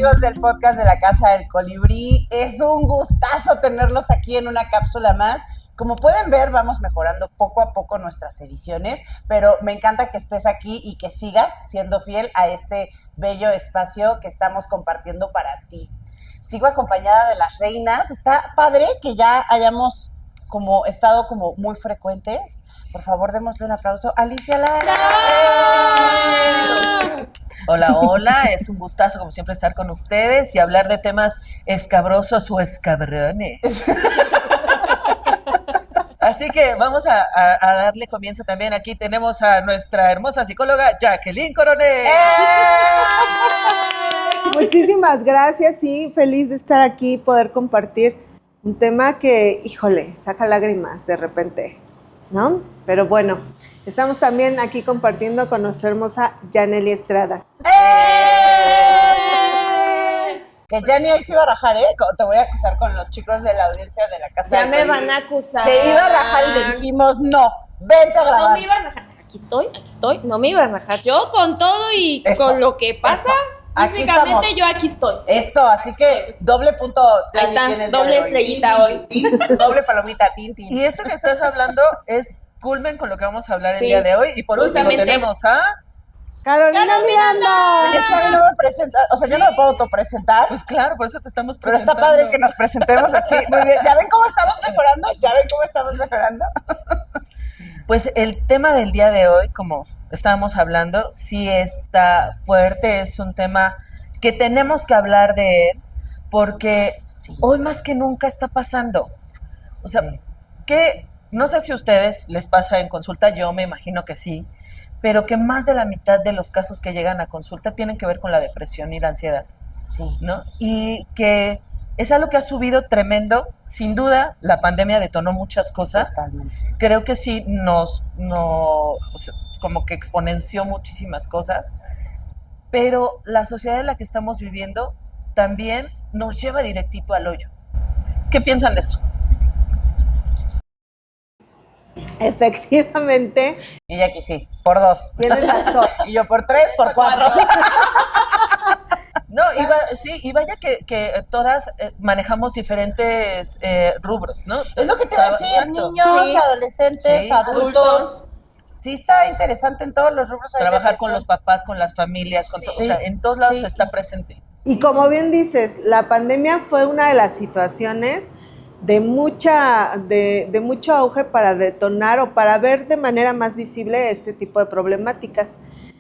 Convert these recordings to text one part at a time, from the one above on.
amigos del podcast de la Casa del Colibrí. Es un gustazo tenerlos aquí en una cápsula más. Como pueden ver, vamos mejorando poco a poco nuestras ediciones, pero me encanta que estés aquí y que sigas siendo fiel a este bello espacio que estamos compartiendo para ti. Sigo acompañada de las reinas. Está padre que ya hayamos estado como muy frecuentes. Por favor, démosle un aplauso a Alicia Lara. Hola, hola, es un gustazo como siempre estar con ustedes y hablar de temas escabrosos o escabrones. Así que vamos a darle comienzo también. Aquí tenemos a nuestra hermosa psicóloga Jacqueline Coronel. Muchísimas gracias y feliz de estar aquí y poder compartir un tema que, híjole, saca lágrimas de repente, ¿no? Pero bueno, estamos también aquí compartiendo con nuestra hermosa Yanely Estrada. Que Yanely ahí se iba a rajar, ¿eh? Te voy a acusar con los chicos de la audiencia de la Casa Ya del me Colibrí. van a acusar. Se iba a rajar y le dijimos, no, vente a grabar. No me iba a rajar. Aquí estoy. No me iba a rajar. Yo con todo y Eso, con lo que pasa, aquí físicamente estamos. yo aquí estoy. Eso, así que doble punto. Ahí está, tiene el doble día de hoy. estrellita hoy. Doble palomita, tin. Y esto que estás hablando es culmen con lo que vamos a hablar el Sí, día de hoy. Y por último justamente. tenemos a... Carolina Miranda. Oye, ¿saben? No me presenta, o sea, yo no me puedo autopresentar, Pues claro, por eso te estamos pero presentando. está padre que nos presentemos así. Muy bien, ¿ya ven cómo estamos mejorando? Pues el tema del día de hoy, como estábamos hablando, sí está fuerte, es un tema que tenemos que hablar de él, porque hoy más que nunca está pasando. O sea, que no sé si a ustedes les pasa en consulta, yo me imagino que sí, pero que más de la mitad de los casos que llegan a consulta tienen que ver con la depresión y la ansiedad, Sí. ¿no? Y que es algo que ha subido tremendo. Sin duda, la pandemia detonó muchas cosas. Totalmente. Creo que sí o sea, como que exponenció muchísimas cosas, pero la sociedad en la que estamos viviendo también nos lleva directito al hoyo. ¿Qué piensan de eso? Efectivamente, Y aquí sí, por 2. tienes razón. Y yo por 3, por 4. No, y vaya que todas manejamos diferentes rubros, ¿no? Es lo que te iba a decir, Exacto. niños, Sí. adolescentes, Sí. adultos. Sí está interesante en todos los rubros. hay Trabajar con depresión. los papás, con las familias, con o sea, en todos lados Sí. está presente. Y como bien dices, la pandemia fue una de las situaciones de mucho auge para detonar o para ver de manera más visible este tipo de problemáticas.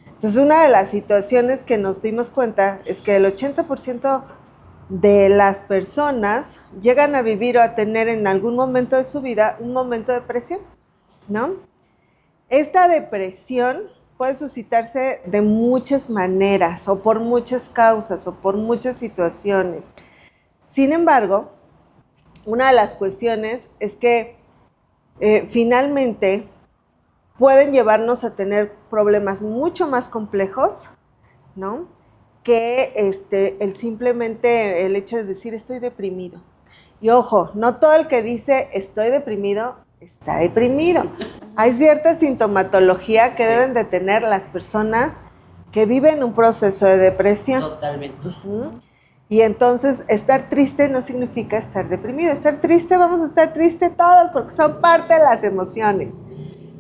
Entonces, una de las situaciones que nos dimos cuenta es que el 80% de las personas llegan a vivir o a tener en algún momento de su vida un momento de depresión, ¿no? Esta depresión puede suscitarse de muchas maneras o por muchas causas o por muchas situaciones. Sin embargo, una de las cuestiones es que finalmente pueden llevarnos a tener problemas mucho más complejos, ¿no? Que simplemente el hecho de decir estoy deprimido. Y ojo, no todo el que dice estoy deprimido está deprimido. Hay cierta sintomatología que deben de tener las personas que viven un proceso de depresión. Totalmente. Ujú. Y entonces estar triste no significa estar deprimido. Estar triste, vamos a estar tristes todos porque son parte de las emociones.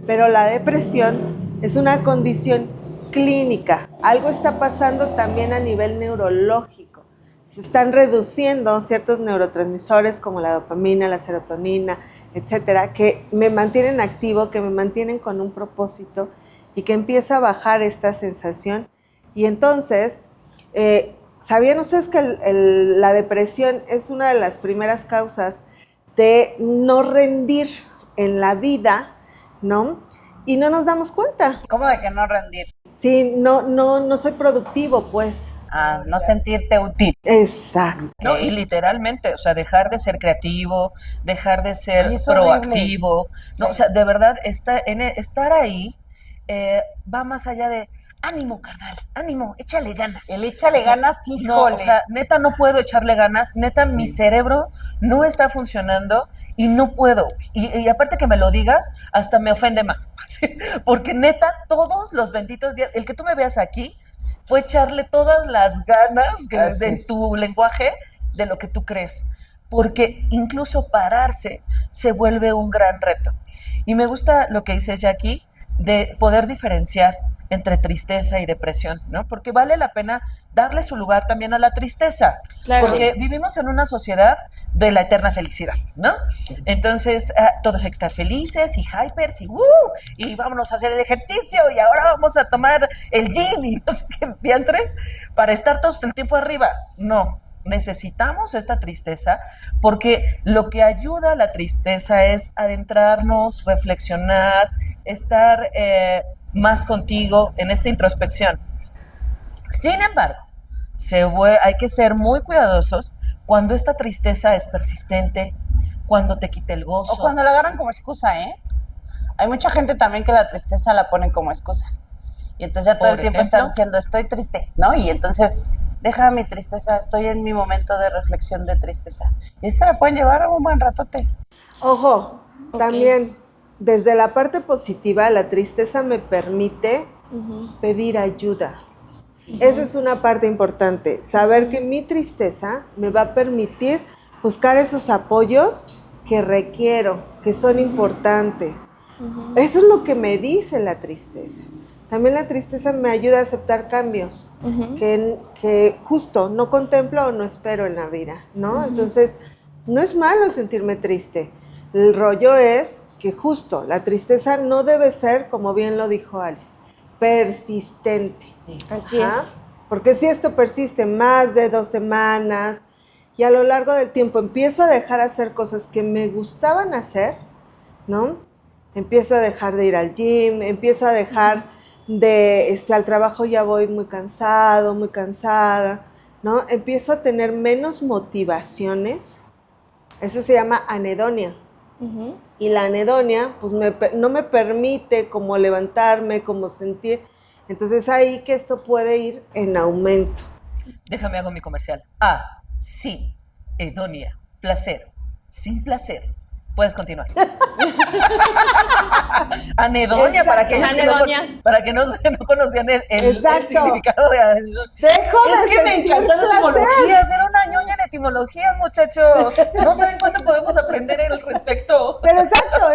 Pero la depresión es una condición clínica. Algo está pasando también a nivel neurológico. Se están reduciendo ciertos neurotransmisores como la dopamina, la serotonina, etcétera, que me mantienen activo, que me mantienen con un propósito y que empieza a bajar esta sensación. Y entonces, ¿sabían ustedes que la depresión es una de las primeras causas de no rendir en la vida, ¿no? Y no nos damos cuenta. ¿Cómo de que no rendir? Sí, no soy productivo, pues. No sentirte útil. Exacto. ¿No? Y literalmente, o sea, dejar de ser creativo, dejar de ser Ay, es proactivo, ¿no? Sí. O sea, de verdad, estar ahí va más allá de ánimo, carnal, ánimo, échale ganas. El échale O sea, ganas, No, híjole. o sea, neta no puedo echarle ganas, neta mi cerebro no está funcionando y no puedo. Y aparte que me lo digas, hasta me ofende más. Porque neta, todos los benditos días, el que tú me veas aquí, fue echarle todas las ganas Así de es. tu lenguaje de lo que tú crees. Porque incluso pararse se vuelve un gran reto. Y me gusta lo que dice Jackie, de poder diferenciar entre tristeza y depresión, ¿no? Porque vale la pena darle su lugar también a la tristeza, Claro. porque vivimos en una sociedad de la eterna felicidad, ¿no? Entonces, todos hay que estar felices y hypers y vámonos a hacer el ejercicio y ahora vamos a tomar el gin y no sé qué diantres para estar todos el tiempo arriba. No, necesitamos esta tristeza porque lo que ayuda a la tristeza es adentrarnos, reflexionar, estar más contigo en esta introspección. Sin embargo, hay que ser muy cuidadosos cuando esta tristeza es persistente, cuando te quita el gozo. O cuando la agarran como excusa, ¿eh? Hay mucha gente también que la tristeza la ponen como excusa. Y entonces ya todo Por el tiempo ejemplo. están diciendo, estoy triste, ¿no? Y entonces, deja mi tristeza, estoy en mi momento de reflexión de tristeza. Y eso se la pueden llevar un buen ratote. Ojo, Ok. también desde la parte positiva, la tristeza me permite Ujú. pedir ayuda. Esa es una parte importante, saber que mi tristeza me va a permitir buscar esos apoyos que requiero, que son importantes. Ujú. Eso es lo que me dice la tristeza. También la tristeza me ayuda a aceptar cambios Ujú. que justo no contemplo o no espero en la vida, ¿no? Ujú. Entonces, no es malo sentirme triste. El rollo es que justo la tristeza no debe ser, como bien lo dijo Alice, persistente. Así Ajá. es. Porque si esto persiste más de 2 semanas y a lo largo del tiempo empiezo a dejar hacer cosas que me gustaban hacer, ¿no? Empiezo a dejar de ir al gym, empiezo a dejar de, al trabajo ya voy muy cansado, muy cansada, ¿no? Empiezo a tener menos motivaciones. Eso se llama anedonia. Ujú. Y la anedonia, pues no me permite como levantarme, como sentir. Entonces ahí que esto puede ir en aumento. Déjame hago mi comercial. Sí, hedonia, placer, sin placer. Puedes continuar. Anedonia, para aquellos que no, Anedonia. para que no conocían el Exacto. significado de anedonia. Dejo Es de que me sentir encantan las placer. etimologías, era una ñoña en etimologías, muchachos. No saben cuánto podemos aprender al respecto. Pero exacto,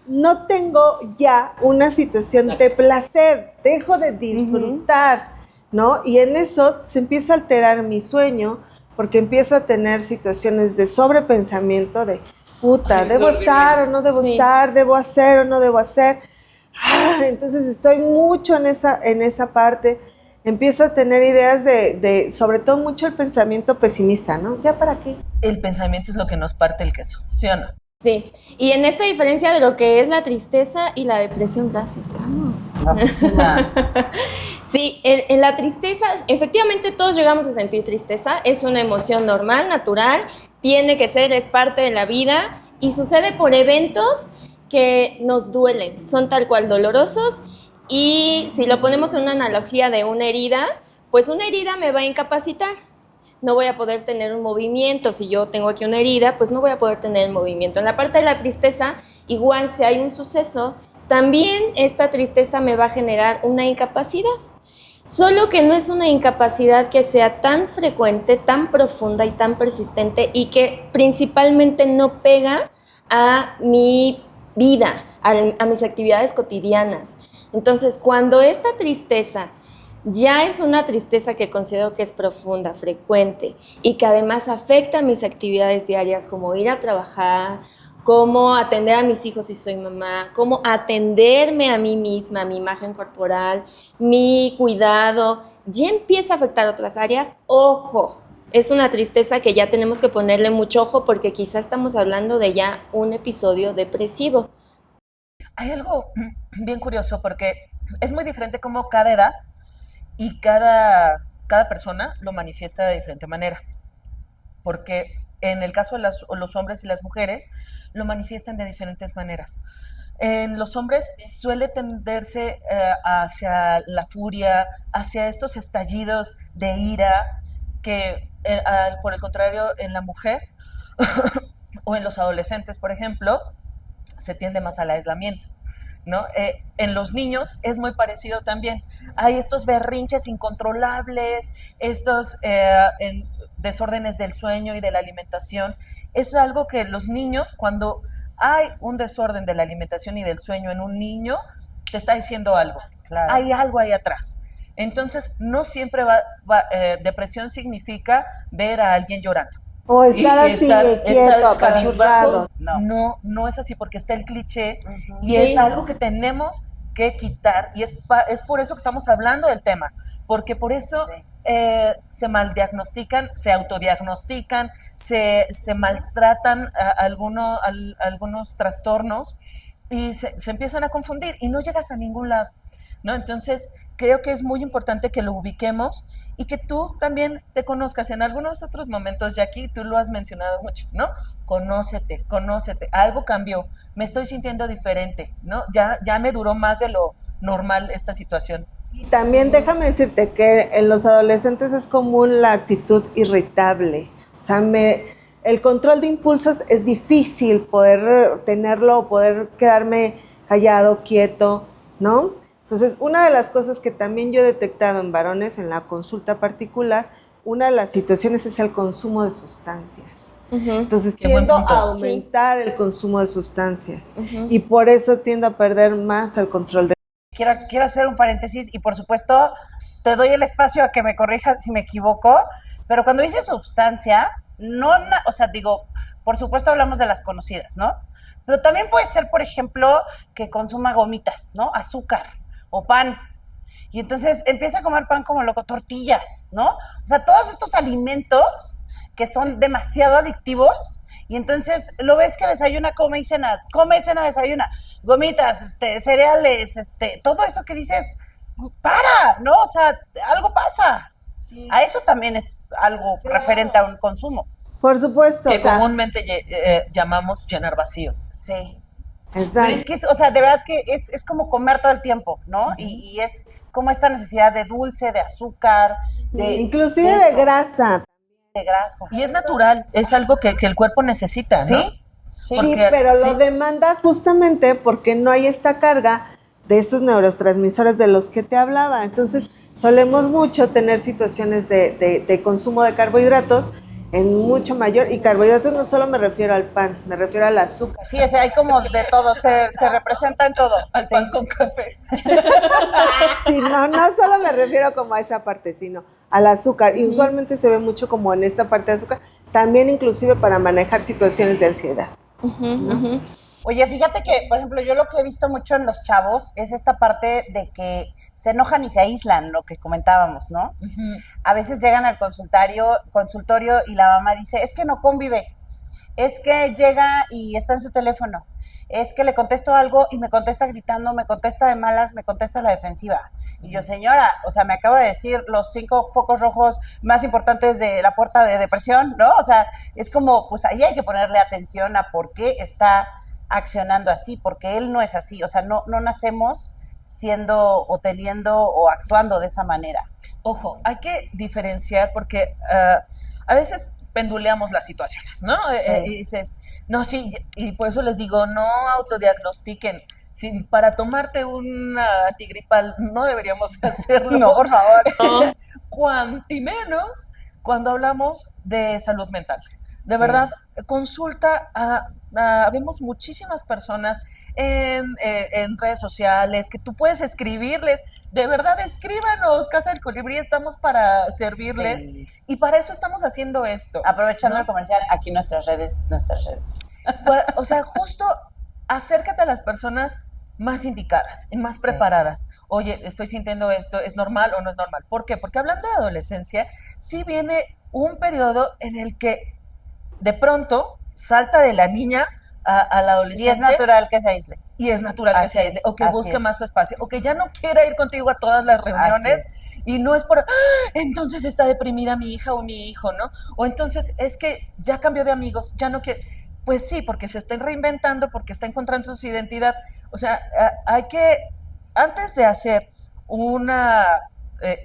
no tengo ya una situación de placer, dejo de disfrutar, ¿no? Y en eso se empieza a alterar mi sueño, porque empiezo a tener situaciones de sobrepensamiento de, puta, Ay, ¿debo es horrible. estar o no debo Sí. estar? ¿Debo hacer o no debo hacer? Entonces estoy mucho en esa parte. Empiezo a tener ideas de, sobre todo mucho el pensamiento pesimista, ¿no? ¿Ya para qué? El pensamiento es lo que nos parte el queso, ¿sí o no? Sí. Y en esta diferencia de lo que es la tristeza y la depresión, gracias, Carlos. Guapísima. Sí, en la tristeza, efectivamente todos llegamos a sentir tristeza, es una emoción normal, natural, tiene que ser, es parte de la vida y sucede por eventos que nos duelen, son tal cual dolorosos y si lo ponemos en una analogía de una herida, pues una herida me va a incapacitar. No voy a poder tener un movimiento, si yo tengo aquí una herida, pues no voy a poder tener el movimiento. En la parte de la tristeza, igual si hay un suceso, también esta tristeza me va a generar una incapacidad. Solo que no es una incapacidad que sea tan frecuente, tan profunda y tan persistente y que principalmente no pega a mi vida, a mis actividades cotidianas. Entonces, cuando esta tristeza ya es una tristeza que considero que es profunda, frecuente y que además afecta a mis actividades diarias como ir a trabajar, cómo atender a mis hijos si soy mamá, cómo atenderme a mí misma, mi imagen corporal, mi cuidado, ya empieza a afectar otras áreas. Ojo, es una tristeza que ya tenemos que ponerle mucho ojo porque quizá estamos hablando de ya un episodio depresivo. Hay algo bien curioso porque es muy diferente como cada edad y cada persona lo manifiesta de diferente manera. Porque en el caso de los hombres y las mujeres lo manifiestan de diferentes maneras. En los hombres suele tenderse hacia la furia, hacia estos estallidos de ira, que por el contrario en la mujer o en los adolescentes, por ejemplo, se tiende más al aislamiento. ¿no? En los niños es muy parecido también. Hay estos berrinches incontrolables, estos desórdenes del sueño y de la alimentación. Eso es algo que los niños, cuando hay un desorden de la alimentación y del sueño en un niño, te está diciendo algo. Claro. Hay algo ahí atrás. Entonces, no siempre depresión significa ver a alguien llorando. O estar así, quieto, apachurrado. No es así, porque está el cliché y Sí. es algo que tenemos que quitar, y es por eso que estamos hablando del tema, porque por eso se maldiagnostican, se autodiagnostican, se maltratan algunos trastornos y se empiezan a confundir y no llegas a ningún lado, ¿no? Entonces, creo que es muy importante que lo ubiquemos y que tú también te conozcas. En algunos otros momentos, Jackie, tú lo has mencionado mucho, ¿no? Conócete, algo cambió, me estoy sintiendo diferente, ¿no? Ya me duró más de lo normal esta situación. Y también déjame decirte que en los adolescentes es común la actitud irritable. O sea, el control de impulsos es difícil poder tenerlo, poder quedarme callado, quieto, ¿no? Entonces, una de las cosas que también yo he detectado en varones en la consulta particular, una de las situaciones es el consumo de sustancias. Entonces, tiendo a aumentar el consumo de sustancias y por eso tiendo a perder más el control de... Quiero hacer un paréntesis y por supuesto te doy el espacio a que me corrijas si me equivoco, pero cuando dices sustancia, o sea, digo, por supuesto hablamos de las conocidas, ¿no? Pero también puede ser, por ejemplo, que consuma gomitas, ¿no? Azúcar o pan. Y entonces empieza a comer pan como loco, tortillas, ¿no? O sea, todos estos alimentos que son demasiado adictivos y entonces lo ves que desayuna, come, cena, desayuna, gomitas, cereales, todo eso que dices, para, ¿no? O sea, algo pasa. Sí. A eso también es algo referente a un consumo. Por supuesto. Que comúnmente llamamos llenar vacío. Sí. Exacto. Pero es que, o sea, de verdad que es como comer todo el tiempo, ¿no? Y es como esta necesidad de dulce, de azúcar, inclusive de grasa. De grasa. Y es natural, es algo que el cuerpo necesita, ¿no? Sí, sí, pero lo demanda justamente porque no hay esta carga de estos neurotransmisores de los que te hablaba. Entonces, solemos mucho tener situaciones de consumo de carbohidratos en mucho mayor, y carbohidratos no solo me refiero al pan, me refiero al azúcar. Sí, hay como de todo, se representa en todo. Al pan con café. Sí, no solo me refiero como a esa parte, sino al azúcar, y usualmente se ve mucho como en esta parte de azúcar, también inclusive para manejar situaciones de ansiedad. ¿No? Oye, fíjate que, por ejemplo, yo lo que he visto mucho en los chavos es esta parte de que se enojan y se aíslan, lo que comentábamos, ¿no? A veces llegan al consultorio y la mamá dice, es que no convive, es que llega y está en su teléfono, es que le contesto algo y me contesta gritando, me contesta de malas, me contesta a la defensiva. Y yo, señora, o sea, me acabo de decir los 5 focos rojos más importantes de la puerta de depresión, ¿no? O sea, es como, pues ahí hay que ponerle atención a por qué está accionando así, porque él no es así, o sea, no nacemos siendo o teniendo o actuando de esa manera. Ojo, hay que diferenciar porque a veces penduleamos las situaciones, ¿no? Y dices, no, sí, y por eso les digo, no autodiagnostiquen. Para tomarte una antigripal no deberíamos hacerlo. No, por favor. No. Cuanti menos cuando hablamos de salud mental. De verdad, consulta vemos muchísimas personas en redes sociales que tú puedes escribirles. De verdad, escríbanos, Casa del Colibrí, estamos para servirles y para eso estamos haciendo esto. Aprovechando el comercial, aquí nuestras redes. O sea, justo acércate a las personas más indicadas y más preparadas. Oye, estoy sintiendo esto, ¿es normal o no es normal? ¿Por qué? Porque hablando de adolescencia, sí viene un periodo en el que de pronto salta de la niña a la adolescente. Y es natural que se aísle. Y es natural que se aísle, o que busque más su espacio, o que ya no quiera ir contigo a todas las reuniones, y no es por, entonces está deprimida mi hija o mi hijo, ¿no? O entonces es que ya cambió de amigos, ya no quiere. Pues sí, porque se está reinventando, porque está encontrando su identidad. O sea, hay que, antes de hacer una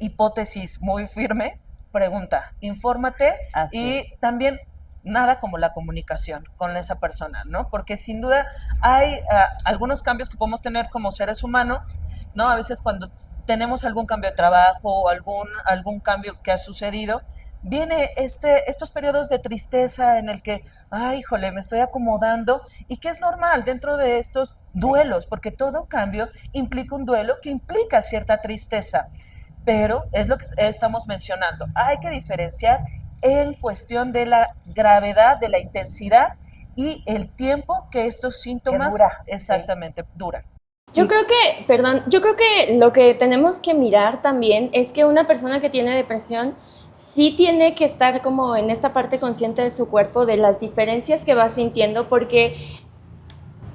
hipótesis muy firme, pregunta, infórmate y también nada como la comunicación con esa persona, ¿no? Porque sin duda hay algunos cambios que podemos tener como seres humanos, ¿no? A veces cuando tenemos algún cambio de trabajo o algún cambio que ha sucedido, viene estos periodos de tristeza en el que, ay, híjole, me estoy acomodando, y que es normal dentro de estos duelos, porque todo cambio implica un duelo que implica cierta tristeza, pero es lo que estamos mencionando. Hay que diferenciar en cuestión de la gravedad, de la intensidad y el tiempo que estos síntomas exactamente duran. Yo creo que lo que tenemos que mirar también es que una persona que tiene depresión sí tiene que estar como en esta parte consciente de su cuerpo, de las diferencias que va sintiendo, porque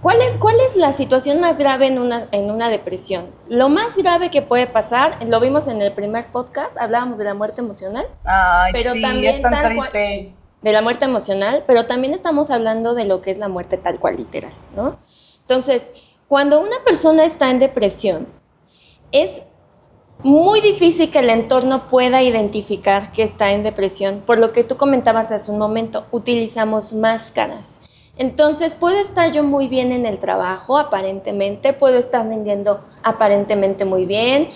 ¿cuál es la situación más grave en una depresión? Lo más grave que puede pasar, lo vimos en el primer podcast, hablábamos de la muerte emocional. Ay, pero sí, también es tan triste. De la muerte emocional, pero también estamos hablando de lo que es la muerte tal cual, literal, ¿no? Entonces, cuando una persona está en depresión, es muy difícil que el entorno pueda identificar que está en depresión, por lo que tú comentabas hace un momento, utilizamos máscaras. Entonces, puedo estar yo muy bien en el trabajo, aparentemente, puedo estar rindiendo aparentemente muy bien,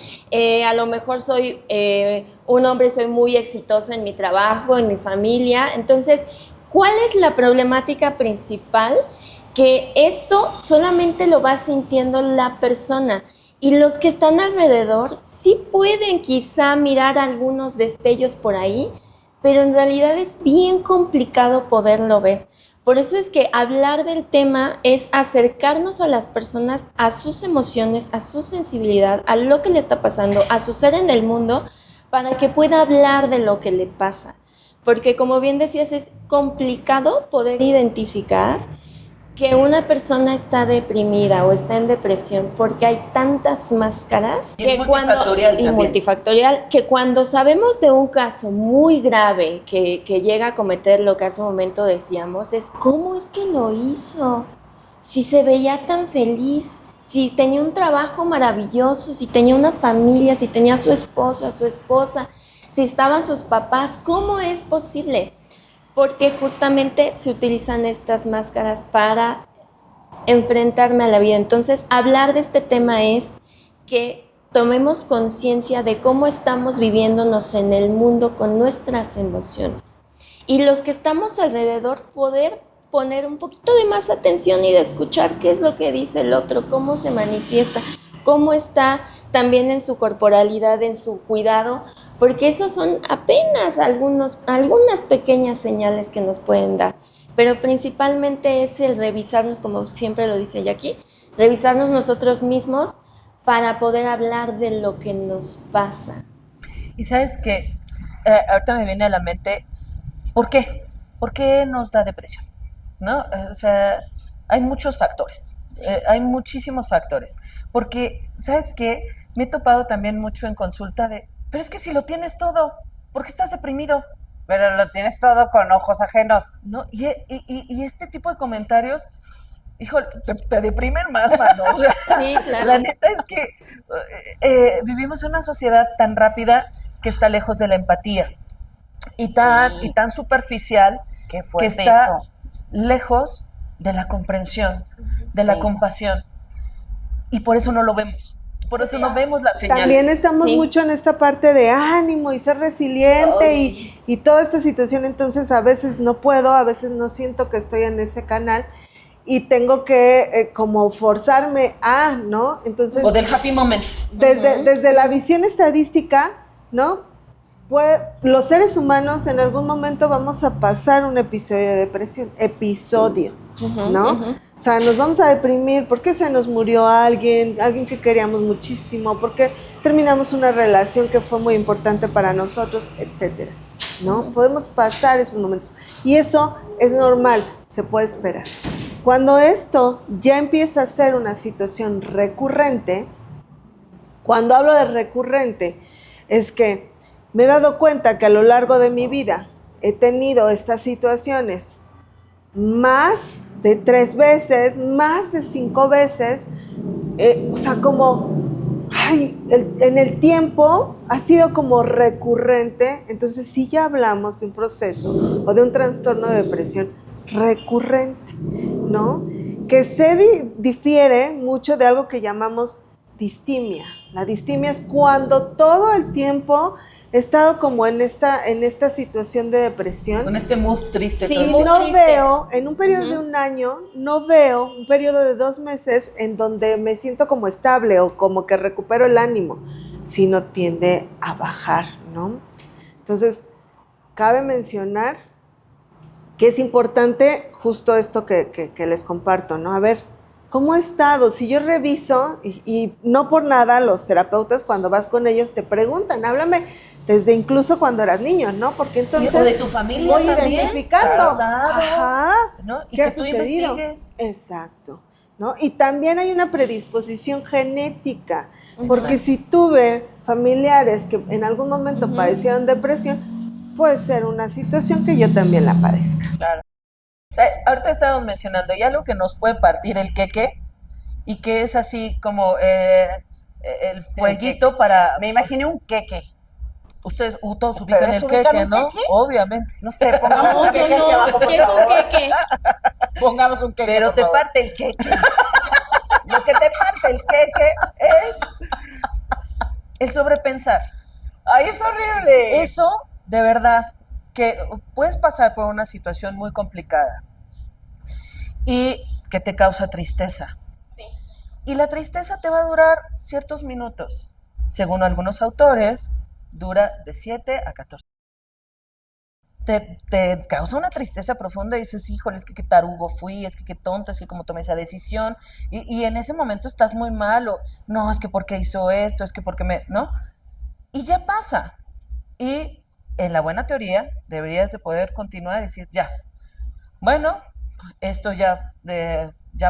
a lo mejor soy un hombre, soy muy exitoso en mi trabajo, en mi familia. Entonces, ¿cuál es la problemática principal? Que esto solamente lo va sintiendo la persona, y los que están alrededor sí pueden quizá mirar algunos destellos por ahí, pero en realidad es bien complicado poderlo ver. Por eso es que hablar del tema es acercarnos a las personas, a sus emociones, a su sensibilidad, a lo que le está pasando, a su ser en el mundo, para que pueda hablar de lo que le pasa. Porque como bien decías, es complicado poder identificar que una persona está deprimida o está en depresión porque hay tantas máscaras multifactorial, que cuando sabemos de un caso muy grave que llega a cometer lo que hace un momento decíamos, es ¿cómo es que lo hizo? Si se veía tan feliz, si tenía un trabajo maravilloso, si tenía una familia, si tenía a su esposo, a su esposa, si estaban sus papás, ¿cómo es posible? Porque justamente se utilizan estas máscaras para enfrentarme a la vida. Entonces, hablar de este tema es que tomemos conciencia de cómo estamos viviéndonos en el mundo con nuestras emociones. Y los que estamos alrededor, poder poner un poquito de más atención y de escuchar qué es lo que dice el otro, cómo se manifiesta, cómo está también en su corporalidad, en su cuidado, porque esos son apenas algunas pequeñas señales que nos pueden dar, pero principalmente es el revisarnos, como siempre lo dice Jackie, revisarnos nosotros mismos para poder hablar de lo que nos pasa. Y sabes que ahorita me viene a la mente, ¿por qué? ¿Por qué nos da depresión? ¿No? O sea, hay muchos factores, hay muchísimos factores, porque, ¿sabes qué? Me he topado también mucho en consulta pero es que si lo tienes todo, ¿por qué estás deprimido? Pero lo tienes todo con ojos ajenos. ¿No? Y este tipo de comentarios, híjole, te deprimen más, mano. Sí, claro. La neta es que vivimos en una sociedad tan rápida que está lejos de la empatía y tan superficial que está lejos de la comprensión, de la compasión. Y por eso no lo vemos. Por eso no vemos las señales. También estamos mucho en esta parte de ánimo y ser resiliente y toda esta situación. Entonces a veces no puedo, a veces no siento que estoy en ese canal y tengo que como forzarme a, ¿no? Entonces, o del happy moment. Desde la visión estadística, ¿no? Pues, los seres humanos en algún momento vamos a pasar un episodio de depresión, ¿no? O sea, nos vamos a deprimir porque se nos murió alguien que queríamos muchísimo, porque terminamos una relación que fue muy importante para nosotros, etcétera, ¿no? Podemos pasar esos momentos y eso es normal, se puede esperar. Cuando esto ya empieza a ser una situación recurrente, cuando hablo de recurrente, es que me he dado cuenta que a lo largo de mi vida he tenido estas situaciones más de 3 veces, más de 5 veces, o sea, como, en el tiempo ha sido como recurrente. Entonces sí ya hablamos de un proceso o de un trastorno de depresión recurrente, ¿no? Que se difiere mucho de algo que llamamos distimia. La distimia es cuando todo el tiempo he estado como en esta situación de depresión. Con este mood triste. Sí, todo el Y muy tiempo. no triste. veo, en un periodo de un año, no veo un periodo de 2 meses en donde me siento como estable o como que recupero el ánimo, sino tiende a bajar, ¿no? Entonces, cabe mencionar que es importante justo esto que les comparto, ¿no? A ver, ¿cómo he estado? Si yo reviso, y no por nada los terapeutas cuando vas con ellos te preguntan, háblame desde incluso cuando eras niño, ¿no? Porque entonces O de tu familia voy también, identificando. casado, Ajá. ¿no? Y ¿Qué que ha tú sucedido? investigues. Exacto, ¿no? Y también hay una predisposición genética, porque Exacto. si tuve familiares que en algún momento Ujú. padecieron depresión, puede ser una situación que yo también la padezca. Claro. O sea, ahorita estábamos mencionando, y algo que nos puede partir el queque, y que es así como el fueguito para... Me imaginé un queque. Ustedes todos ubican ¿Ustedes el ubican queque, un ¿no? queque? Obviamente. No sé, pongamos No, un yo queque aquí no. abajo, por ¿Qué es favor. un queque? Pongamos un queque, Pero por te favor. parte el queque. Lo que te parte el queque es el sobrepensar. ¡Ay, es horrible! Eso, de verdad, que puedes pasar por una situación muy complicada y que te causa tristeza. Sí. Y la tristeza te va a durar ciertos minutos. Según algunos autores, dura de 7 a 14. Te causa una tristeza profunda y dices, híjole, es que qué tarugo fui, es que qué tonta, es que cómo tomé esa decisión. Y en ese momento estás muy mal, o no, es que por qué hizo esto, es que por qué me... ¿no? Y ya pasa. Y en la buena teoría deberías de poder continuar y decir, ya, bueno, esto ya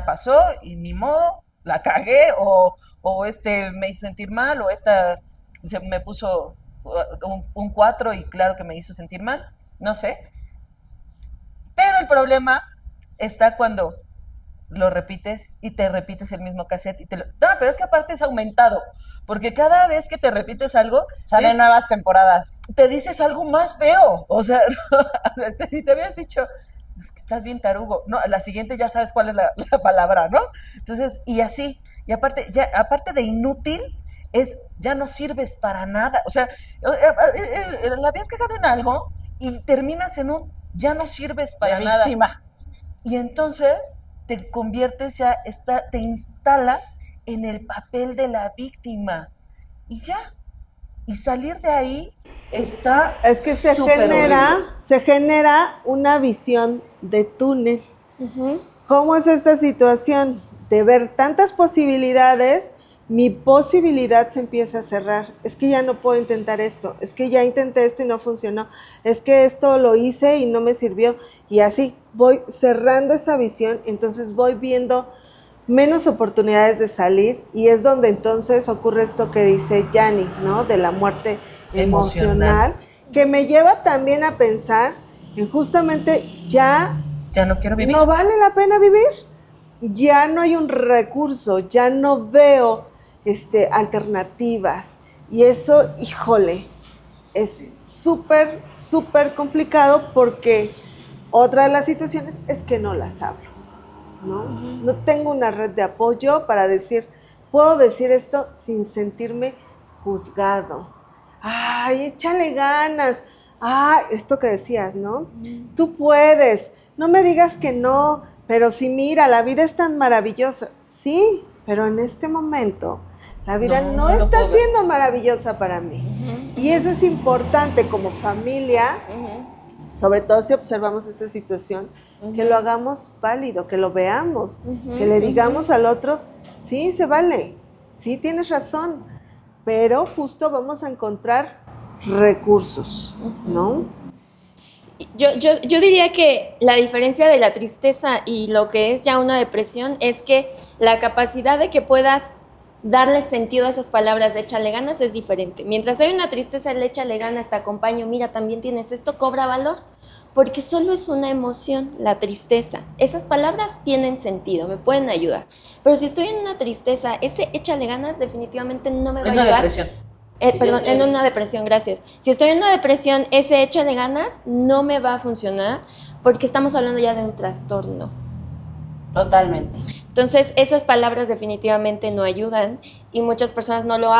pasó y ni modo, la cagué o me hizo sentir mal o esta me puso un 4 y claro que me hizo sentir mal, no sé. Pero el problema está cuando lo repites y te repites el mismo cassette no, pero es que aparte es aumentado, porque cada vez que te repites algo, Salen nuevas temporadas. te dices algo más feo. O sea, si te habías dicho, es que estás bien tarugo, no, la siguiente ya sabes cuál es la palabra, ¿no? Entonces, y así, y aparte de inútil, ya no sirves para nada. O sea, la habías cagado en algo y terminas en ya no sirves para nada. Víctima. Y entonces te conviertes te instalas en el papel de la víctima. Y ya. Y salir de ahí está Es que se genera una visión de túnel. Ujú. ¿Cómo es esta situación? De ver tantas posibilidades, mi posibilidad se empieza a cerrar. Es que ya no puedo intentar esto. Es que ya intenté esto y no funcionó. Es que esto lo hice y no me sirvió. Y así voy cerrando esa visión. Entonces voy viendo menos oportunidades de salir. Y es donde entonces ocurre esto que dice Yanni, ¿no? De la muerte emocional. Que me lleva también a pensar en justamente ya no quiero vivir. no vale la pena vivir. Ya no hay un recurso, ya no veo alternativas. Y eso, híjole, es súper, súper complicado porque otra de las situaciones es que no las hablo, ¿no? No tengo una red de apoyo para puedo decir esto sin sentirme juzgado. Ay, échale ganas. Ah, esto que decías, ¿no? Tú puedes. No me digas que no, pero sí, mira, la vida es tan maravillosa. Sí, pero en este momento la vida no está siendo maravillosa para mí. Y eso es importante como familia, sobre todo si observamos esta situación, que lo hagamos válido, que lo veamos, que le digamos al otro, sí, se vale, sí, tienes razón, pero justo vamos a encontrar recursos, ¿no? Yo diría que la diferencia de la tristeza y lo que es ya una depresión es que la capacidad de que puedas darle sentido a esas palabras de échale ganas es diferente. Mientras hay una tristeza, el échale ganas, te acompaño, mira, también tienes esto, cobra valor. porque solo es una emoción, la tristeza. Esas palabras tienen sentido, me pueden ayudar. Pero si estoy en una tristeza, ese échale ganas definitivamente no me va a Una ayudar. depresión. Perdón, en una depresión, gracias. Si estoy en una depresión, ese échale ganas no me va a funcionar porque estamos hablando ya de un trastorno. Totalmente. Entonces, esas palabras definitivamente no ayudan y muchas personas no lo